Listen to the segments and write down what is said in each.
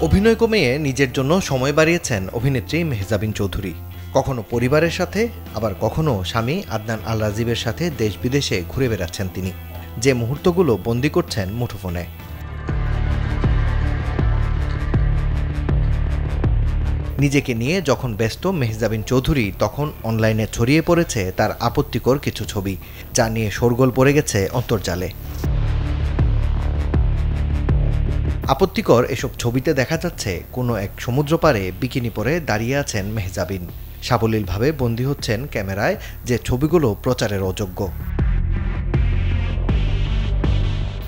অভিনয় কমিয়ে নিজের জন্য সময় বাড়িয়েছেন অভিনেত্রী মেহজাবিন চৌধুরী। কখনো পরিবারের সাথে, আবার কখনো স্বামী আদনান আল রাজীবের সাথে দেশ বিদেশে ঘুরে বেড়াচ্ছেন তিনি, যে মুহূর্তগুলো বন্দী করছেন মুঠোফোনে। নিজেকে নিয়ে যখন ব্যস্ত মেহজাবিন চৌধুরী, তখন অনলাইনে ছড়িয়ে পড়েছে তার আপত্তিকর কিছু ছবি, যা নিয়ে শোরগোল পড়ে গেছে অন্তর্জালে। আপত্তিকর এসব ছবিতে দেখা যাচ্ছে কোনো এক সমুদ্র পাড়ে বিকিনি পরে দাঁড়িয়ে আছেন মেহজাবিন, সাবলীলভাবে বন্দী হচ্ছেন ক্যামেরায়, যে ছবিগুলো প্রচারের অযোগ্য।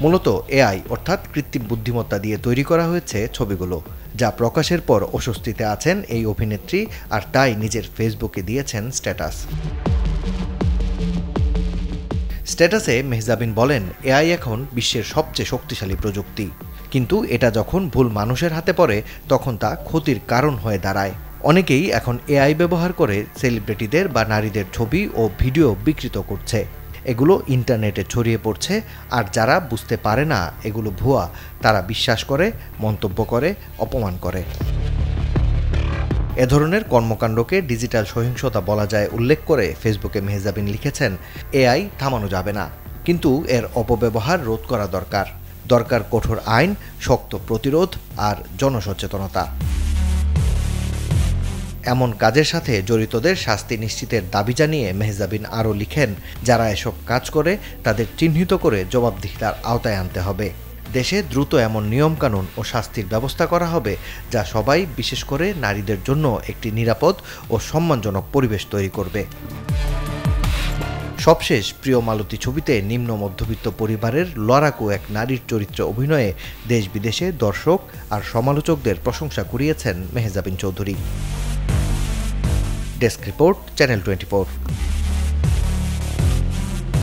মূলত এআই অর্থাৎ কৃত্রিম বুদ্ধিমত্তা দিয়ে তৈরি করা হয়েছে ছবিগুলো, যা প্রকাশের পর অস্বস্তিতে আছেন এই অভিনেত্রী, আর তাই নিজের ফেসবুকে দিয়েছেন স্ট্যাটাসে মেহজাবিন বলেন, এআই এখন বিশ্বের সবচেয়ে শক্তিশালী প্রযুক্তি, কিন্তু এটা যখন ভুল মানুষের হাতে পড়ে তখন তা ক্ষতির কারণ হয়ে দাঁড়ায়। অনেকেই এখন এআই ব্যবহার করে সেলিব্রিটিদের বা নারীদের ছবি ও ভিডিও বিকৃত করছে। এগুলো ইন্টারনেটে ছড়িয়ে পড়ছে, আর যারা বুঝতে পারে না এগুলো ভুয়া, তারা বিশ্বাস করে, মন্তব্য করে, অপমান করে। এ ধরনের কর্মকাণ্ডকে ডিজিটাল সহিংসতা বলা যায় উল্লেখ করে ফেসবুকে মেহজাবিন লিখেছেন, এআই থামানো যাবে না, কিন্তু এর অপব্যবহার রোধ করা দরকার কঠোর আইন, শক্ত প্রতিরোধ আর জনসচেতনতা। এমন কাজের সাথে জড়িতদের শাস্তি নিশ্চিতের দাবি জানিয়ে মেহজাবিন আরও লিখেন, যারা এসব কাজ করে তাদের চিহ্নিত করে জবাবদিহিতার আওতায় আনতে হবে। দেশে দ্রুত এমন নিয়মকানুন ও শাস্তির ব্যবস্থা করা হবে, যা সবাই, বিশেষ করে নারীদের জন্য একটি নিরাপদ ও সম্মানজনক পরিবেশ তৈরি করবে। সবশেষ প্রিয় মালতী ছবিতে নিম্ন মধ্যবিত্ত পরিবারের লড়াকু এক নারীর চরিত্রে অভিনয়ে দেশ বিদেশে দর্শক আর সমালোচকদের প্রশংসা কুড়িয়েছেন Mehjabin Chowdhury. Desk report, channel 24।